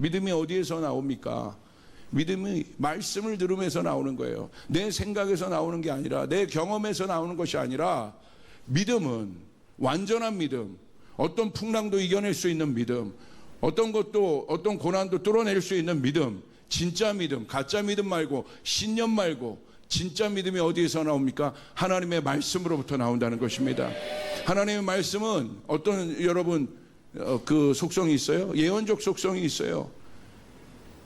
믿음이 어디에서 나옵니까? 믿음이 말씀을 들으면서 나오는 거예요. 내 생각에서 나오는 게 아니라, 내 경험에서 나오는 것이 아니라, 믿음은 완전한 믿음, 어떤 풍랑도 이겨낼 수 있는 믿음, 어떤 것도, 어떤 고난도 뚫어낼 수 있는 믿음, 진짜 믿음, 가짜 믿음 말고, 신념 말고, 진짜 믿음이 어디에서 나옵니까? 하나님의 말씀으로부터 나온다는 것입니다. 하나님의 말씀은 어떤, 여러분, 그 속성이 있어요? 예언적 속성이 있어요.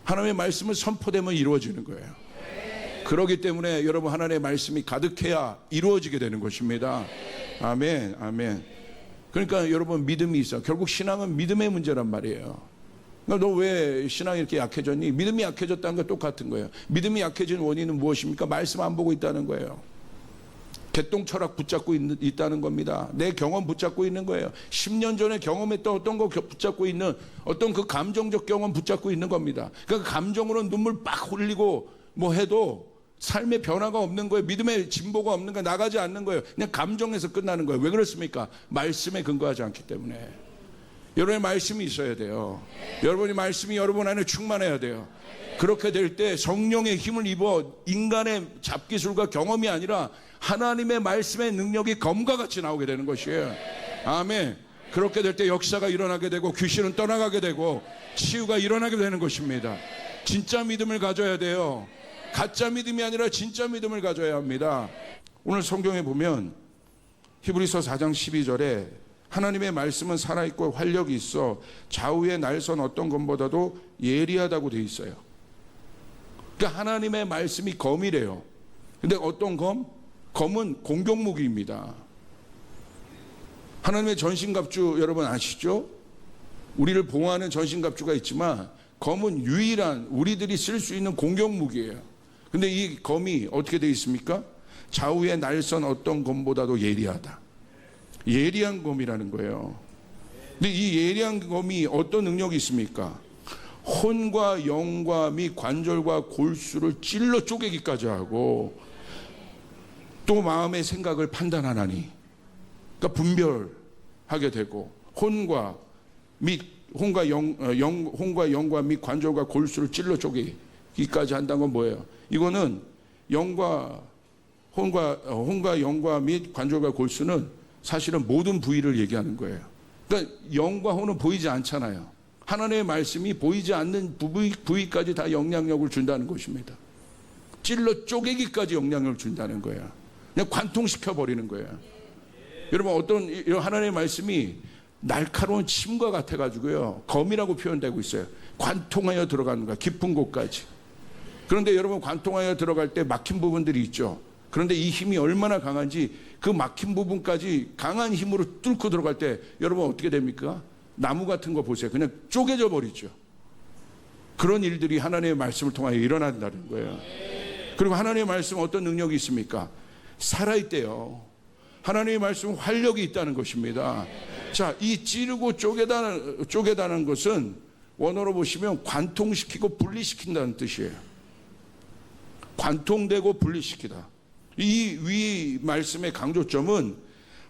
하나님의 말씀은 선포되면 이루어지는 거예요. 그렇기 때문에 여러분, 하나님의 말씀이 가득해야 이루어지게 되는 것입니다. 아멘, 아멘. 그러니까 여러분, 믿음이 있어. 결국 신앙은 믿음의 문제란 말이에요. 너 왜 신앙이 이렇게 약해졌니? 믿음이 약해졌다는 건 똑같은 거예요. 믿음이 약해진 원인은 무엇입니까? 말씀 안 보고 있다는 거예요. 개똥 철학 붙잡고 있다는 겁니다. 내 경험 붙잡고 있는 거예요. 10년 전에 경험했던 어떤 거 붙잡고 있는, 어떤 그 감정적 경험 붙잡고 있는 겁니다. 그러니까 감정으로 눈물 빡 흘리고 뭐 해도 삶의 변화가 없는 거예요. 믿음의 진보가 없는 거예요. 나가지 않는 거예요. 그냥 감정에서 끝나는 거예요. 왜 그렇습니까? 말씀에 근거하지 않기 때문에. 여러분의 말씀이 있어야 돼요. 여러분의 말씀이 여러분 안에 충만해야 돼요. 그렇게 될 때 성령의 힘을 입어 인간의 잡기술과 경험이 아니라 하나님의 말씀의 능력이 검과 같이 나오게 되는 것이에요. 아멘. 그렇게 될 때 역사가 일어나게 되고 귀신은 떠나가게 되고 치유가 일어나게 되는 것입니다. 진짜 믿음을 가져야 돼요. 가짜 믿음이 아니라 진짜 믿음을 가져야 합니다. 오늘 성경에 보면 히브리서 4장 12절에 하나님의 말씀은 살아있고 활력이 있어 좌우의 날선 어떤 검보다도 예리하다고 되어 있어요. 그러니까 하나님의 말씀이 검이래요. 근데 어떤 검? 검은 공격무기입니다. 하나님의 전신갑주 여러분 아시죠? 우리를 보호하는 전신갑주가 있지만 검은 유일한 우리들이 쓸 수 있는 공격무기예요. 근데 이 검이 어떻게 되어 있습니까? 좌우의 날선 어떤 검보다도 예리하다. 예리한 검이라는 거예요. 근데 이 예리한 검이 어떤 능력이 있습니까? 혼과 영과 및 관절과 골수를 찔러 쪼개기까지 하고 또 마음의 생각을 판단하나니, 그러니까 분별하게 되고 혼과 영과 및 관절과 골수를 찔러 쪼개기까지 한다는 건 뭐예요? 이거는 혼과 영과 및 관절과 골수는 사실은 모든 부위를 얘기하는 거예요. 그러니까 영과 혼은 보이지 않잖아요. 하나님의 말씀이 보이지 않는 부위까지 다 영향력을 준다는 것입니다. 찔러 쪼개기까지 영향력을 준다는 거예요. 그냥 관통시켜 버리는 거예요. 여러분, 어떤 하나님의 말씀이 날카로운 침과 같아가지고요, 검이라고 표현되고 있어요. 관통하여 들어가는 거야, 깊은 곳까지. 그런데 여러분, 관통하여 들어갈 때 막힌 부분들이 있죠. 그런데 이 힘이 얼마나 강한지 그 막힌 부분까지 강한 힘으로 뚫고 들어갈 때 여러분 어떻게 됩니까? 나무 같은 거 보세요. 그냥 쪼개져 버리죠. 그런 일들이 하나님의 말씀을 통하여 일어난다는 거예요. 그리고 하나님의 말씀은 어떤 능력이 있습니까? 살아있대요. 하나님의 말씀은 활력이 있다는 것입니다. 자, 이 찌르고 쪼개다는 것은 원어로 보시면 관통시키고 분리시킨다는 뜻이에요. 관통되고 분리시키다. 이 위 말씀의 강조점은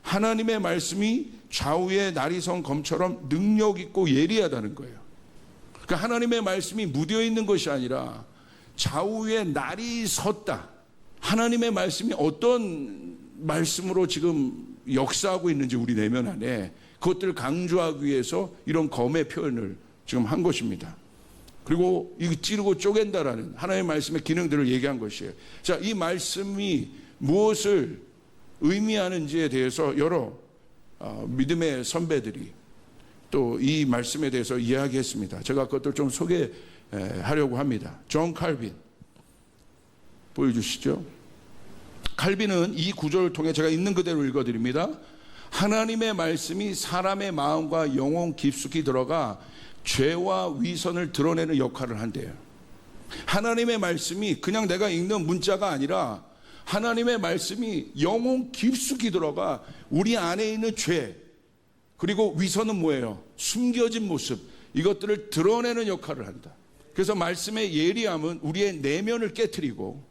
하나님의 말씀이 좌우의 날이선 검처럼 능력 있고 예리하다는 거예요. 그러니까 하나님의 말씀이 묻어 있는 것이 아니라 좌우에 날이 섰다. 하나님의 말씀이 어떤 말씀으로 지금 역사하고 있는지 우리 내면 안에 그것들을 강조하기 위해서 이런 검의 표현을 지금 한 것입니다. 그리고 이 찌르고 쪼갠다라는 하나님의 말씀의 기능들을 얘기한 것이에요. 자, 이 말씀이 무엇을 의미하는지에 대해서 여러 믿음의 선배들이 또 이 말씀에 대해서 이야기했습니다. 제가 그것들 좀 소개하려고 합니다. 존 칼빈 보여주시죠. 칼빈은 이 구절을 통해 제가 있는 그대로 읽어드립니다. 하나님의 말씀이 사람의 마음과 영혼 깊숙이 들어가 죄와 위선을 드러내는 역할을 한대요. 하나님의 말씀이 그냥 내가 읽는 문자가 아니라 하나님의 말씀이 영혼 깊숙이 들어가 우리 안에 있는 죄, 그리고 위선은 뭐예요? 숨겨진 모습, 이것들을 드러내는 역할을 한다. 그래서 말씀의 예리함은 우리의 내면을 깨트리고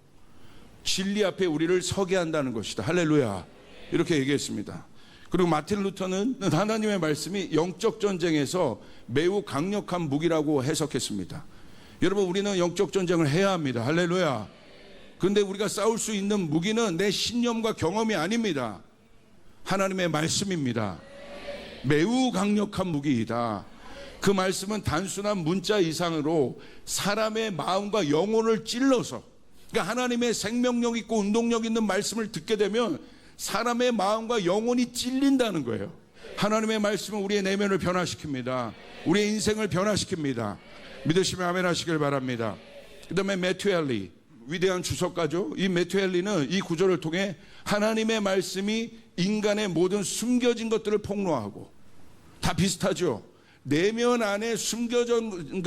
진리 앞에 우리를 서게 한다는 것이다. 할렐루야. 이렇게 얘기했습니다. 그리고 마틴 루터는 하나님의 말씀이 영적 전쟁에서 매우 강력한 무기라고 해석했습니다. 여러분, 우리는 영적 전쟁을 해야 합니다. 할렐루야. 그런데 우리가 싸울 수 있는 무기는 내 신념과 경험이 아닙니다. 하나님의 말씀입니다. 매우 강력한 무기이다. 그 말씀은 단순한 문자 이상으로 사람의 마음과 영혼을 찔러서, 그러니까 하나님의 생명력 있고 운동력 있는 말씀을 듣게 되면 사람의 마음과 영혼이 찔린다는 거예요. 하나님의 말씀은 우리의 내면을 변화시킵니다. 우리의 인생을 변화시킵니다. 믿으시면 아멘 하시길 바랍니다. 그 다음에 메투엘리, 위대한 주석가죠. 이 메투엘리는 이 구절을 통해 하나님의 말씀이 인간의 모든 숨겨진 것들을 폭로하고, 다 비슷하죠. 내면 안에 숨겨진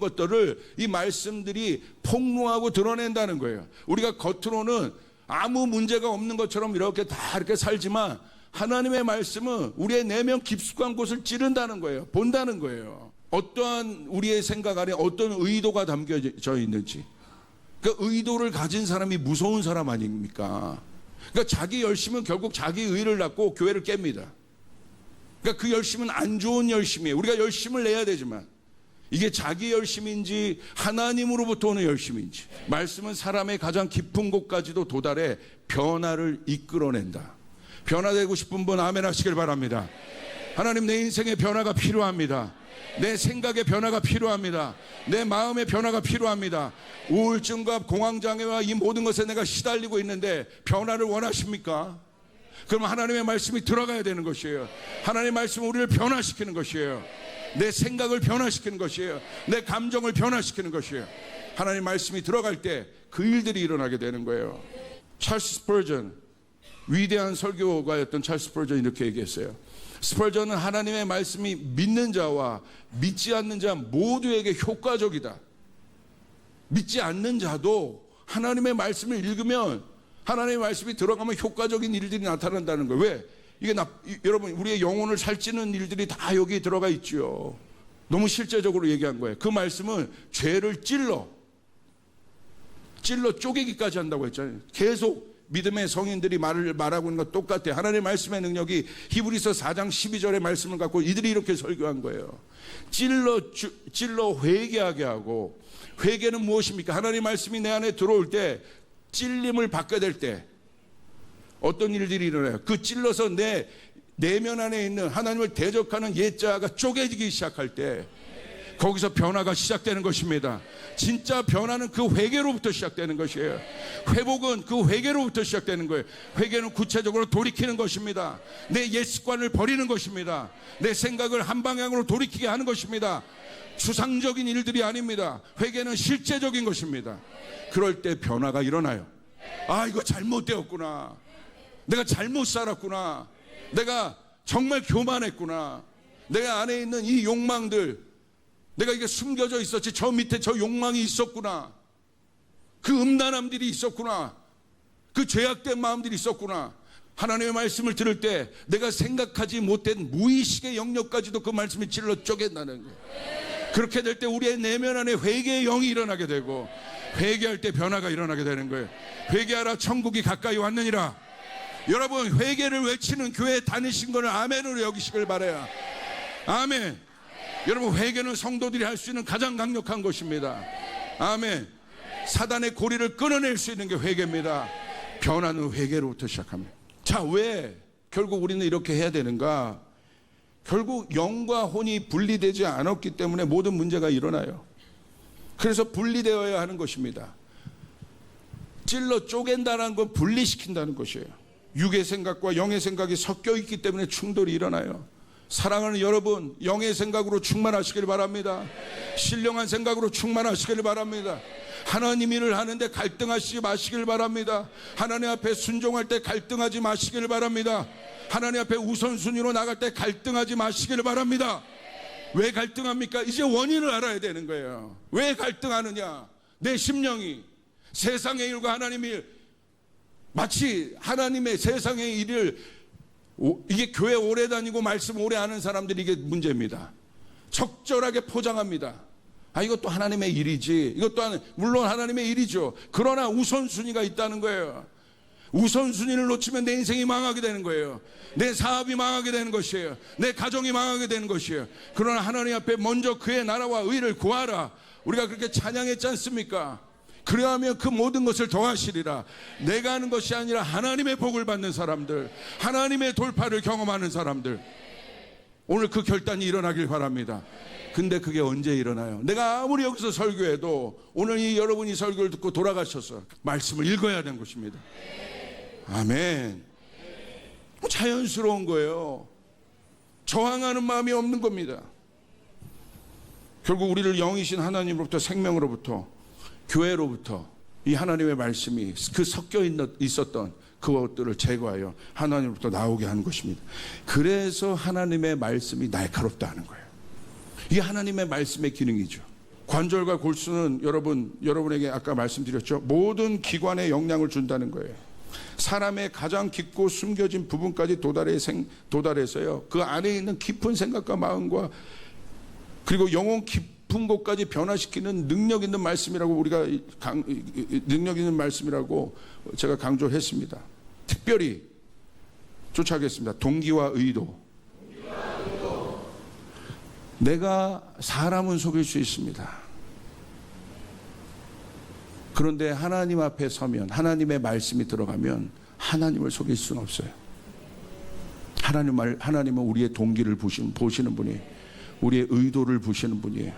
것들을 이 말씀들이 폭로하고 드러낸다는 거예요. 우리가 겉으로는 아무 문제가 없는 것처럼 이렇게 다 이렇게 살지만 하나님의 말씀은 우리의 내면 깊숙한 곳을 찌른다는 거예요. 본다는 거예요. 어떠한 우리의 생각 안에 어떤 의도가 담겨져 있는지. 그 의도를 가진 사람이 무서운 사람 아닙니까? 그러니까 자기 열심은 결국 자기 의를 낳고 교회를 깹니다. 그러니까 그 열심은 안 좋은 열심이에요. 우리가 열심을 내야 되지만 이게 자기 열심인지 하나님으로부터 오는 열심인지, 말씀은 사람의 가장 깊은 곳까지도 도달해 변화를 이끌어낸다. 변화되고 싶은 분 아멘 하시길 바랍니다. 하나님, 내 인생의 변화가 필요합니다. 내 생각의 변화가 필요합니다. 내 마음의 변화가 필요합니다. 우울증과 공황장애와 이 모든 것에 내가 시달리고 있는데 변화를 원하십니까? 그럼 하나님의 말씀이 들어가야 되는 것이에요. 하나님의 말씀은 우리를 변화시키는 것이에요. 내 생각을 변화시키는 것이에요. 내 감정을 변화시키는 것이에요. 하나님의 말씀이 들어갈 때 그 일들이 일어나게 되는 거예요. 찰스 스퍼전, 위대한 설교가였던 찰스 스퍼전이 이렇게 얘기했어요. 스퍼전은 하나님의 말씀이 믿는 자와 믿지 않는 자 모두에게 효과적이다. 믿지 않는 자도 하나님의 말씀을 읽으면, 하나님의 말씀이 들어가면 효과적인 일들이 나타난다는 거예요. 왜? 이게 여러분, 우리의 영혼을 살찌는 일들이 다 여기 들어가 있죠. 너무 실제적으로 얘기한 거예요. 그 말씀은 죄를 찔러 쪼개기까지 한다고 했잖아요. 계속 믿음의 성인들이 말하고 있는 것 똑같아요. 하나님의 말씀의 능력이 히브리서 4장 12절의 말씀을 갖고 이들이 이렇게 설교한 거예요. 찔러 회개하게 하고, 회개는 무엇입니까? 하나님의 말씀이 내 안에 들어올 때, 찔림을 받게 될 때 어떤 일들이 일어나요? 그 찔러서 내 내면 안에 있는 하나님을 대적하는 옛자가 쪼개지기 시작할 때 거기서 변화가 시작되는 것입니다. 진짜 변화는 그 회개로부터 시작되는 것이에요. 회복은 그 회개로부터 시작되는 거예요. 회개는 구체적으로 돌이키는 것입니다. 내 옛 습관을 버리는 것입니다. 내 생각을 한 방향으로 돌이키게 하는 것입니다. 추상적인 일들이 아닙니다. 회개는 실제적인 것입니다. 그럴 때 변화가 일어나요. 아, 이거 잘못되었구나. 내가 잘못 살았구나. 내가 정말 교만했구나. 내 안에 있는 이 욕망들, 내가 이게 숨겨져 있었지, 저 밑에 저 욕망이 있었구나. 그 음란함들이 있었구나. 그 죄악된 마음들이 있었구나. 하나님의 말씀을 들을 때 내가 생각하지 못한 무의식의 영역까지도 그 말씀이 찔러 쪼갠다는 거예요. 그렇게 될 때 우리의 내면 안에 회개의 영이 일어나게 되고, 회개할 때 변화가 일어나게 되는 거예요. 회개하라, 천국이 가까이 왔느니라. 여러분, 회개를 외치는 교회에 다니신 것을 아멘으로 여기시길 바라요. 아멘. 여러분, 회개는 성도들이 할 수 있는 가장 강력한 것입니다. 아멘. 사단의 고리를 끊어낼 수 있는 게 회개입니다. 변화는 회개로부터 시작합니다. 자, 왜 결국 우리는 이렇게 해야 되는가? 결국 영과 혼이 분리되지 않았기 때문에 모든 문제가 일어나요. 그래서 분리되어야 하는 것입니다. 찔러 쪼갠다는 건 분리시킨다는 것이에요. 육의 생각과 영의 생각이 섞여 있기 때문에 충돌이 일어나요. 사랑하는 여러분, 영의 생각으로 충만하시길 바랍니다. 신령한 생각으로 충만하시길 바랍니다. 하나님 일을 하는데 갈등하시지 마시길 바랍니다. 하나님 앞에 순종할 때 갈등하지 마시길 바랍니다. 하나님 앞에 우선순위로 나갈 때 갈등하지 마시길 바랍니다. 왜 갈등합니까? 이제 원인을 알아야 되는 거예요. 왜 갈등하느냐? 내 심령이 세상의 일과 하나님의 일, 마치 하나님의 세상의 일을, 이게 교회 오래 다니고 말씀 오래 하는 사람들이 이게 문제입니다. 적절하게 포장합니다. 아, 이것도 하나님의 일이지. 이것도 물론 하나님의 일이죠. 그러나 우선순위가 있다는 거예요. 우선순위를 놓치면 내 인생이 망하게 되는 거예요. 내 사업이 망하게 되는 것이에요. 내 가정이 망하게 되는 것이에요. 그러나 하나님 앞에 먼저 그의 나라와 의를 구하라. 우리가 그렇게 찬양했지 않습니까? 그래야하면 그 모든 것을 더하시리라. 내가 하는 것이 아니라 하나님의 복을 받는 사람들, 하나님의 돌파를 경험하는 사람들, 오늘 그 결단이 일어나길 바랍니다. 근데 그게 언제 일어나요? 내가 아무리 여기서 설교해도 오늘 이 여러분이 설교를 듣고 돌아가셔서 말씀을 읽어야 되는 것입니다. 아멘. 자연스러운 거예요. 저항하는 마음이 없는 겁니다. 결국 우리를 영이신 하나님으로부터, 생명으로부터, 교회로부터 이 하나님의 말씀이 그 섞여 있었던 그것들을 제거하여 하나님으로부터 나오게 하는 것입니다. 그래서 하나님의 말씀이 날카롭다 하는 거예요. 이게 하나님의 말씀의 기능이죠. 관절과 골수는 여러분에게 아까 말씀드렸죠. 모든 기관에 영향을 준다는 거예요. 사람의 가장 깊고 숨겨진 부분까지 도달해서요, 그 안에 있는 깊은 생각과 마음과 그리고 영혼 깊은 곳까지 변화시키는 능력 있는 말씀이라고 우리가 능력 있는 말씀이라고 제가 강조했습니다. 특별히 쫓아가겠습니다. 동기와 의도. 내가 사람은 속일 수 있습니다. 그런데 하나님 앞에 서면, 하나님의 말씀이 들어가면 하나님을 속일 수는 없어요. 하나님은 우리의 동기를 보시는 분이에요. 우리의 의도를 보시는 분이에요.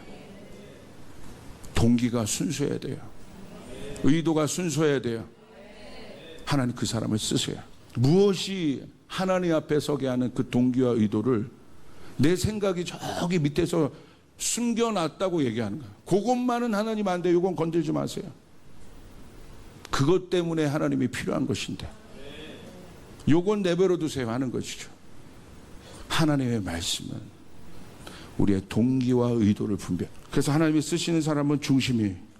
동기가 순수해야 돼요. 의도가 순수해야 돼요. 하나님 그 사람을 쓰세요. 무엇이 하나님 앞에 서게 하는 그 동기와 의도를 내 생각이 저기 밑에서 숨겨놨다고 얘기하는 거예요. 그것만은 하나님 안 돼. 이건 건들지 마세요. 그것 때문에 하나님이 필요한 것인데 요건 내버려 두세요 하는 것이죠. 하나님의 말씀은 우리의 동기와 의도를 분별. 그래서 하나님이 쓰시는 사람은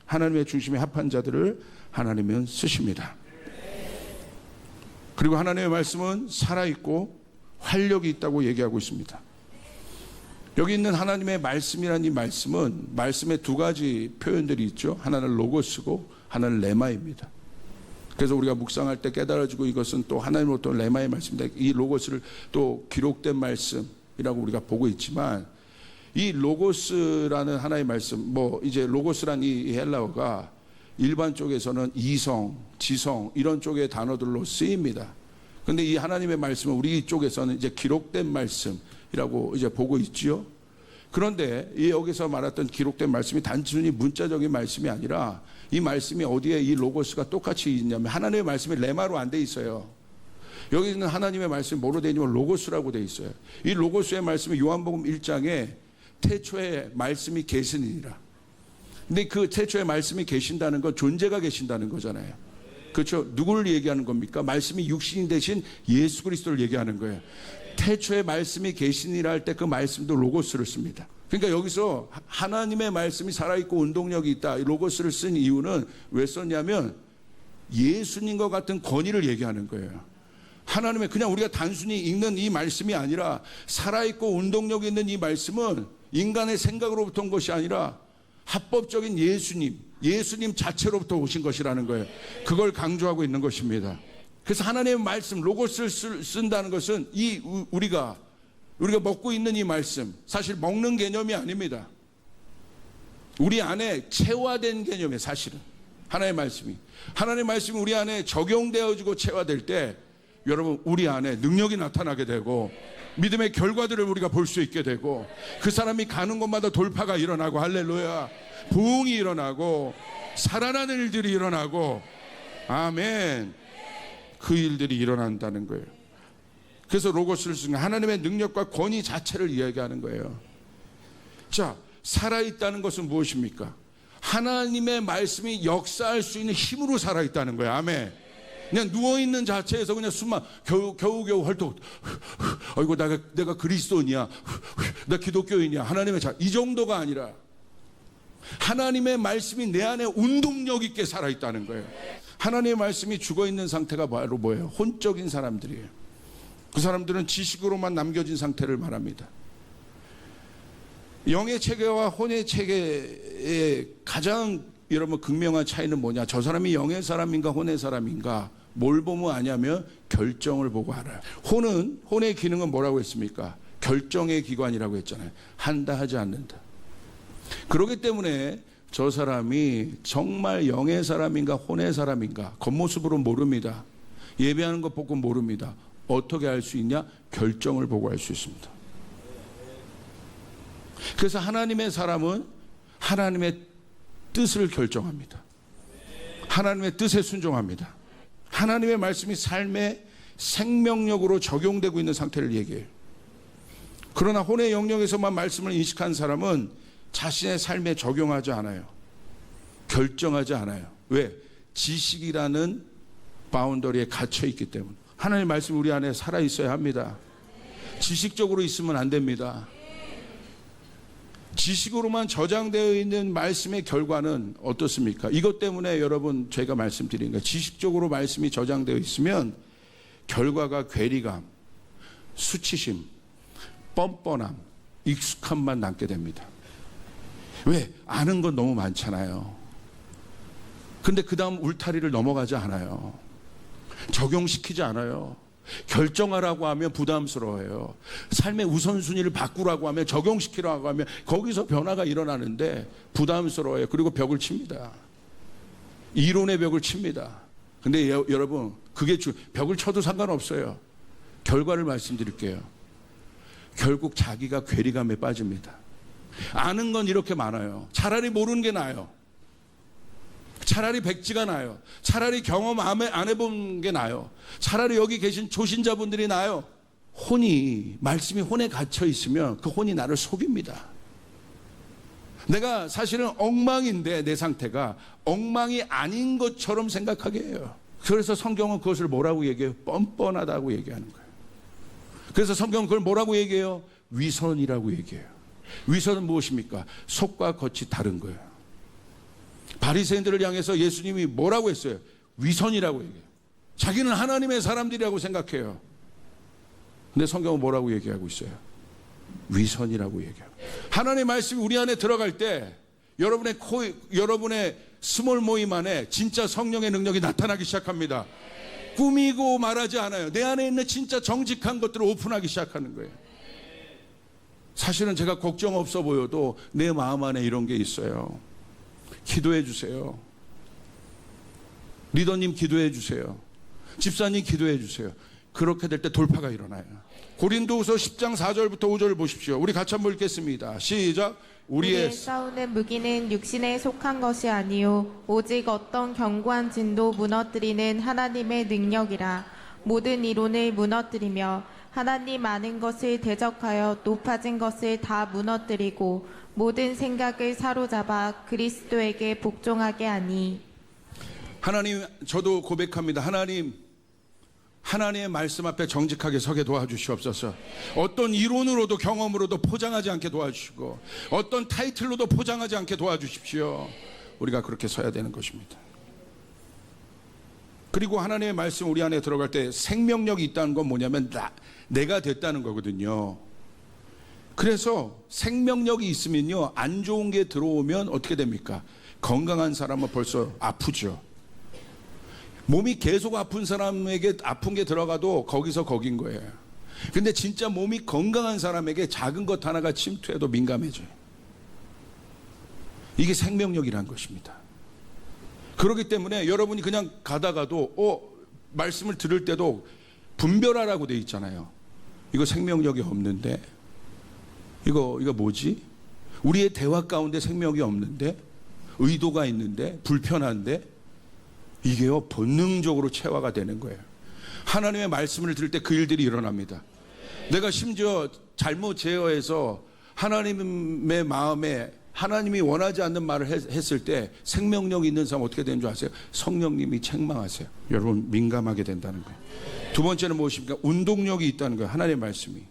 하나님의 중심에 합한 자들을 하나님은 쓰십니다. 그리고 하나님의 말씀은 살아있고 활력이 있다고 얘기하고 있습니다. 여기 있는 하나님의 말씀이라는 이 말씀은 말씀의 두 가지 표현들이 있죠. 하나는 로고스고 하나는 레마입니다. 그래서 우리가 묵상할 때 깨달아지고 이것은 또 하나님으로부터 레마의 말씀입니다. 이 로고스를 또 기록된 말씀이라고 우리가 보고 있지만 이 로고스라는 하나의 말씀, 이제 로고스란 이 헬라어가 일반 쪽에서는 이성, 지성 이런 쪽의 단어들로 쓰입니다. 그런데 이 하나님의 말씀은 우리 쪽에서는 이제 기록된 말씀이라고 이제 보고 있지요. 그런데 여기서 말했던 기록된 말씀이 단순히 문자적인 말씀이 아니라 이 말씀이 어디에 이 로고스가 똑같이 있냐면 하나님의 말씀이 레마로 안 돼 있어요. 여기 있는 하나님의 말씀이 뭐로 되어 있냐면 로고스라고 되어 있어요. 이 로고스의 말씀이 요한복음 1장에 태초에 말씀이 계시니라. 근데 그 태초에 말씀이 계신다는 건 존재가 계신다는 거잖아요. 그렇죠? 누구를 얘기하는 겁니까? 말씀이 육신이 되신 예수 그리스도를 얘기하는 거예요. 태초에 말씀이 계시니라 할 때 그 말씀도 로고스를 씁니다. 그러니까 여기서 하나님의 말씀이 살아있고 운동력이 있다. 로고스를 쓴 이유는 왜 썼냐면 예수님과 같은 권위를 얘기하는 거예요. 하나님의 그냥 우리가 단순히 읽는 이 말씀이 아니라 살아있고 운동력 있는 이 말씀은 인간의 생각으로부터 온 것이 아니라 합법적인 예수님 자체로부터 오신 것이라는 거예요. 그걸 강조하고 있는 것입니다. 그래서 하나님의 말씀, 로고스를 쓴다는 것은 우리가 먹고 있는 이 말씀, 사실 먹는 개념이 아닙니다. 우리 안에 체화된 개념이에요. 사실은 하나님의 말씀이 우리 안에 적용되어지고 체화될 때 여러분 우리 안에 능력이 나타나게 되고 믿음의 결과들을 우리가 볼 수 있게 되고 그 사람이 가는 곳마다 돌파가 일어나고 할렐루야, 부흥이 일어나고 살아나는 일들이 일어나고 아멘, 그 일들이 일어난다는 거예요. 그래서 로고스를 쓰는 하나님의 능력과 권위 자체를 이야기하는 거예요. 자, 살아있다는 것은 무엇입니까? 하나님의 말씀이 역사할 수 있는 힘으로 살아있다는 거예요. 아멘. 그냥 누워있는 자체에서 그냥 숨만 겨우 헐떡, 아이고 내가 그리스도인이야, 나 기독교인이야, 하나님의 이 정도가 아니라 하나님의 말씀이 내 안에 운동력 있게 살아있다는 거예요. 하나님의 말씀이 죽어있는 상태가 바로 뭐예요? 혼적인 사람들이에요. 그 사람들은 지식으로만 남겨진 상태를 말합니다. 영의 체계와 혼의 체계의 가장 여러분 극명한 차이는 뭐냐? 저 사람이 영의 사람인가 혼의 사람인가? 뭘 보면 아냐면 결정을 보고 알아요. 혼의 기능은 뭐라고 했습니까? 결정의 기관이라고 했잖아요. 한다 하지 않는다. 그렇기 때문에 저 사람이 정말 영의 사람인가 혼의 사람인가 겉모습으로 모릅니다. 예배하는 것 보고 모릅니다. 어떻게 알 수 있냐? 결정을 보고 알 수 있습니다. 그래서 하나님의 사람은 하나님의 뜻을 결정합니다. 하나님의 뜻에 순종합니다. 하나님의 말씀이 삶의 생명력으로 적용되고 있는 상태를 얘기해요. 그러나 혼의 영역에서만 말씀을 인식한 사람은 자신의 삶에 적용하지 않아요. 결정하지 않아요. 왜? 지식이라는 바운더리에 갇혀 있기 때문에. 하나님의 말씀이 우리 안에 살아 있어야 합니다. 지식적으로 있으면 안 됩니다. 지식으로만 저장되어 있는 말씀의 결과는 어떻습니까? 이것 때문에 여러분 제가 말씀드린 거예요. 지식적으로 말씀이 저장되어 있으면 결과가 괴리감, 수치심, 뻔뻔함, 익숙함만 남게 됩니다. 왜? 아는 건 너무 많잖아요. 근데 그 다음 울타리를 넘어가지 않아요. 적용시키지 않아요. 결정하라고 하면 부담스러워요. 삶의 우선순위를 바꾸라고 하면, 적용시키라고 하면 거기서 변화가 일어나는데 부담스러워요. 그리고 벽을 칩니다. 이론의 벽을 칩니다. 근데 여러분, 그게 벽을 쳐도 상관없어요. 결과를 말씀드릴게요. 결국 자기가 괴리감에 빠집니다. 아는 건 이렇게 많아요. 차라리 모르는 게 나아요. 차라리 백지가 나아요. 차라리 경험 안 해본 게 나아요. 차라리 여기 계신 조신자분들이 나아요. 말씀이 혼에 갇혀 있으면 그 혼이 나를 속입니다. 내가 사실은 엉망인데 내 상태가 엉망이 아닌 것처럼 생각하게 해요. 그래서 성경은 그것을 뭐라고 얘기해요? 뻔뻔하다고 얘기하는 거예요. 그래서 성경은 그걸 뭐라고 얘기해요? 위선이라고 얘기해요. 위선은 무엇입니까? 속과 겉이 다른 거예요. 바리새인들을 향해서 예수님이 뭐라고 했어요? 위선이라고 얘기해요. 자기는 하나님의 사람들이라고 생각해요. 근데 성경은 뭐라고 얘기하고 있어요? 위선이라고 얘기해요. 하나님의 말씀이 우리 안에 들어갈 때 여러분의 스몰 모임 안에 진짜 성령의 능력이 나타나기 시작합니다. 꾸미고 말하지 않아요. 내 안에 있는 진짜 정직한 것들을 오픈하기 시작하는 거예요. 사실은 제가 걱정 없어 보여도 내 마음 안에 이런 게 있어요. 기도해 주세요. 리더님 기도해 주세요. 집사님 기도해 주세요. 그렇게 될 때 돌파가 일어나요. 고린도후서 10장 4절부터 5절을 보십시오. 우리 같이 한번 읽겠습니다. 시작. 우리의 싸우는 무기는 육신에 속한 것이 아니요 오직 어떤 견고한 진도 무너뜨리는 하나님의 능력이라. 모든 이론을 무너뜨리며 하나님 아는 것을 대적하여 높아진 것을 다 무너뜨리고 모든 생각을 사로잡아 그리스도에게 복종하게 하니. 하나님, 저도 고백합니다. 하나님의 말씀 앞에 정직하게 서게 도와주시옵소서. 어떤 이론으로도 경험으로도 포장하지 않게 도와주시고 어떤 타이틀로도 포장하지 않게 도와주십시오. 우리가 그렇게 서야 되는 것입니다. 그리고 하나님의 말씀 우리 안에 들어갈 때 생명력이 있다는 건 뭐냐면 내가 됐다는 거거든요. 그래서 생명력이 있으면요, 안 좋은 게 들어오면 어떻게 됩니까? 건강한 사람은 벌써 아프죠. 몸이 계속 아픈 사람에게 아픈 게 들어가도 거기서 거긴 거예요. 근데 진짜 몸이 건강한 사람에게 작은 것 하나가 침투해도 민감해져요. 이게 생명력이란 것입니다. 그렇기 때문에 여러분이 그냥 가다가도 말씀을 들을 때도 분별하라고 돼 있잖아요. 이거 생명력이 없는데, 이거 뭐지? 우리의 대화 가운데 생명이 없는데, 의도가 있는데, 불편한데, 이게요 본능적으로 체화가 되는 거예요. 하나님의 말씀을 들을 때 그 일들이 일어납니다. 내가 심지어 잘못 제어해서 하나님의 마음에 하나님이 원하지 않는 말을 했을 때 생명력이 있는 사람 어떻게 되는 줄 아세요? 성령님이 책망하세요. 여러분 민감하게 된다는 거예요. 두 번째는 무엇입니까? 운동력이 있다는 거예요. 하나님의 말씀이.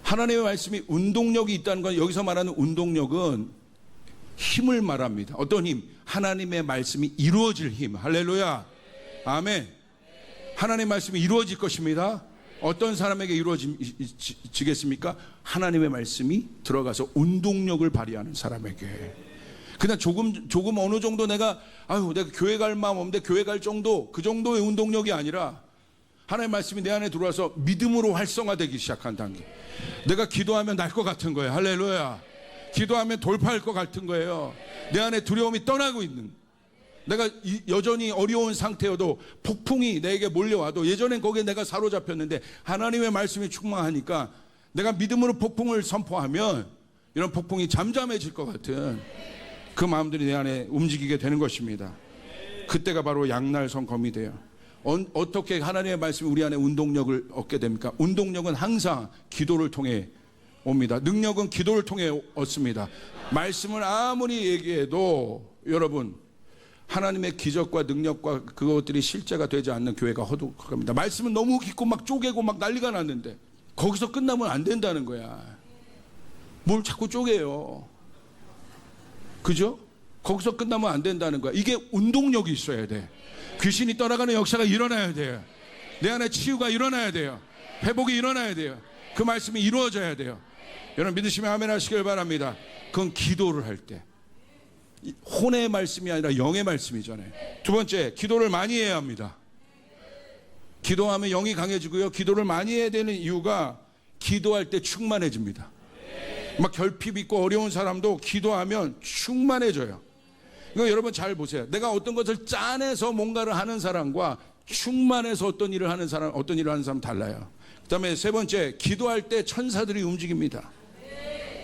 하나님의 말씀이 운동력이 있다는 건, 여기서 말하는 운동력은 힘을 말합니다. 어떤 힘? 하나님의 말씀이 이루어질 힘. 할렐루야. 아멘. 하나님의 말씀이 이루어질 것입니다. 어떤 사람에게 이루어지겠습니까? 하나님의 말씀이 들어가서 운동력을 발휘하는 사람에게. 그냥 조금 어느 정도 내가 교회 갈 마음 없는데 교회 갈 정도, 그 정도의 운동력이 아니라 하나님의 말씀이 내 안에 들어와서 믿음으로 활성화되기 시작한 단계. 내가 기도하면 날 것 같은 거예요. 할렐루야. 기도하면 돌파할 것 같은 거예요. 내 안에 두려움이 떠나고 있는, 내가 여전히 어려운 상태여도 폭풍이 내게 몰려와도, 예전엔 거기에 내가 사로잡혔는데 하나님의 말씀이 충만하니까 내가 믿음으로 폭풍을 선포하면 이런 폭풍이 잠잠해질 것 같은 그 마음들이 내 안에 움직이게 되는 것입니다. 그때가 바로 양날선 검이 돼요. 어떻게 하나님의 말씀이 우리 안에 운동력을 얻게 됩니까? 운동력은 항상 기도를 통해 옵니다. 능력은 기도를 통해 얻습니다. 말씀을 아무리 얘기해도 여러분, 하나님의 기적과 능력과 그것들이 실제가 되지 않는 교회가 허덕합니다. 말씀은 너무 깊고 막 쪼개고 막 난리가 났는데 거기서 끝나면 안 된다는 거야. 뭘 자꾸 쪼개요. 그죠? 거기서 끝나면 안 된다는 거야. 이게 운동력이 있어야 돼. 귀신이 떠나가는 역사가 일어나야 돼요. 내 안에 치유가 일어나야 돼요. 회복이 일어나야 돼요. 그 말씀이 이루어져야 돼요. 여러분 믿으시면 아멘 하시길 바랍니다. 그건 기도를 할 때. 혼의 말씀이 아니라 영의 말씀이잖아요. 두 번째, 기도를 많이 해야 합니다. 기도하면 영이 강해지고요. 기도를 많이 해야 되는 이유가 기도할 때 충만해집니다. 막 결핍 있고 어려운 사람도 기도하면 충만해져요. 이거 여러분 잘 보세요. 내가 어떤 것을 짜내서 뭔가를 하는 사람과 충만해서 어떤 일을 하는 사람 달라요. 그다음에 세 번째, 기도할 때 천사들이 움직입니다.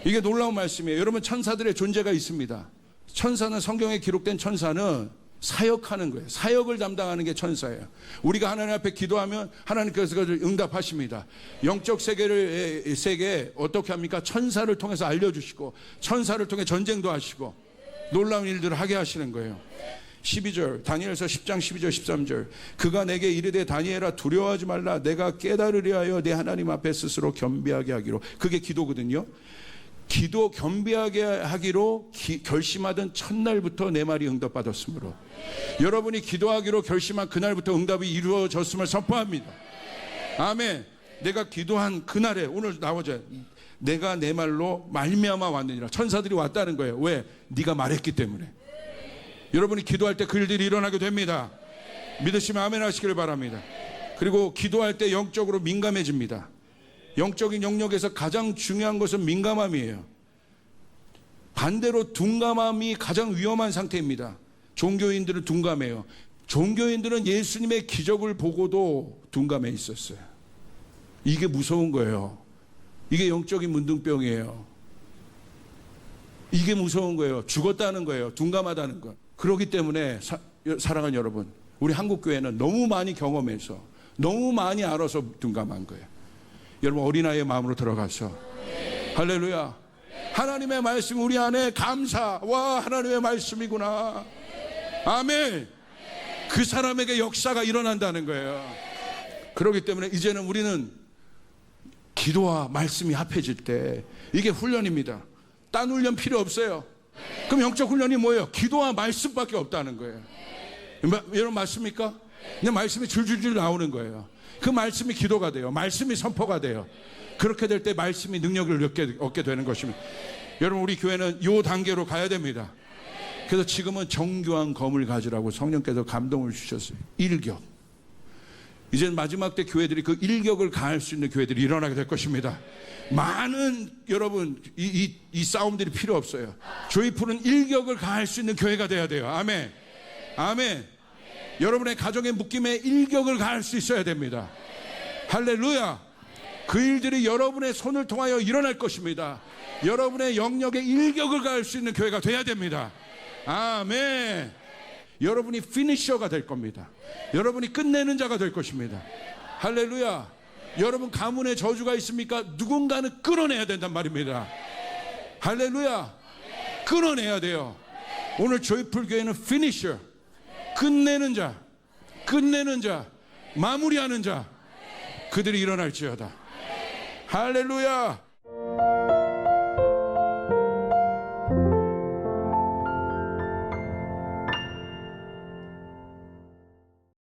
이게 놀라운 말씀이에요. 여러분, 천사들의 존재가 있습니다. 천사는, 성경에 기록된 천사는 사역하는 거예요. 사역을 담당하는 게 천사예요. 우리가 하나님 앞에 기도하면 하나님께서 그것을 응답하십니다. 영적 세계에 어떻게 합니까? 천사를 통해서 알려주시고 천사를 통해 전쟁도 하시고 놀라운 일들을 하게 하시는 거예요. 12절, 다니엘서 10장 12절 13절, 그가 내게 이르되 다니엘아 두려워하지 말라. 내가 깨달으려 하여 내 하나님 앞에 스스로 겸비하게 하기로. 그게 기도거든요. 기도 겸비하게 하기로 결심하던 첫날부터 내 말이 응답받았으므로, 여러분이 기도하기로 결심한 그날부터 응답이 이루어졌음을 선포합니다. 아멘. 내가 기도한 그날에, 오늘 나오죠. 내가 내 말로 말미암아 왔느니라. 천사들이 왔다는 거예요. 왜? 네가 말했기 때문에. 여러분이 기도할 때 그 일들이 일어나게 됩니다. 믿으시면 아멘 하시길 바랍니다. 그리고 기도할 때 영적으로 민감해집니다. 영적인 영역에서 가장 중요한 것은 민감함이에요. 반대로 둔감함이 가장 위험한 상태입니다. 종교인들은 둔감해요. 종교인들은 예수님의 기적을 보고도 둔감해 있었어요. 이게 무서운 거예요. 이게 영적인 문둥병이에요. 이게 무서운 거예요. 죽었다는 거예요. 둔감하다는 것. 그렇기 때문에 사랑하는 여러분, 우리 한국교회는 너무 많이 경험해서 너무 많이 알아서 둔감한 거예요. 여러분, 어린아이의 마음으로 들어가서 할렐루야, 하나님의 말씀 우리 안에 감사, 와 하나님의 말씀이구나, 아멘. 그 사람에게 역사가 일어난다는 거예요. 그렇기 때문에 이제는 우리는 기도와 말씀이 합해질 때 이게 훈련입니다. 딴 훈련 필요 없어요. 그럼 영적 훈련이 뭐예요? 기도와 말씀밖에 없다는 거예요. 여러분 맞습니까? 그냥 말씀이 줄줄줄 나오는 거예요. 그 말씀이 기도가 돼요. 말씀이 선포가 돼요. 그렇게 될 때 말씀이 능력을 얻게 되는 것입니다. 여러분, 우리 교회는 이 단계로 가야 됩니다. 그래서 지금은 정교한 검을 가지라고 성령께서 감동을 주셨어요. 일격. 이제는 마지막 때 교회들이 그 일격을 가할 수 있는 교회들이 일어나게 될 것입니다. 많은 여러분 이 싸움들이 필요 없어요. 조이풀은 일격을 가할 수 있는 교회가 돼야 돼요. 아멘. 아멘. 여러분의 가정의 묶임에 일격을 가할 수 있어야 됩니다. 할렐루야. 그 일들이 여러분의 손을 통하여 일어날 것입니다. 여러분의 영역에 일격을 가할 수 있는 교회가 돼야 됩니다. 아멘. 여러분이 피니셔가 될 겁니다. 여러분이 끝내는 자가 될 것입니다. 할렐루야. 여러분 가문에 저주가 있습니까? 누군가는 끊어내야 된단 말입니다. 할렐루야. 끊어내야 돼요. 오늘 조이풀 교회는 피니셔, 끝내는 자, 마무리하는 자, 그들이 일어날지어다. 할렐루야.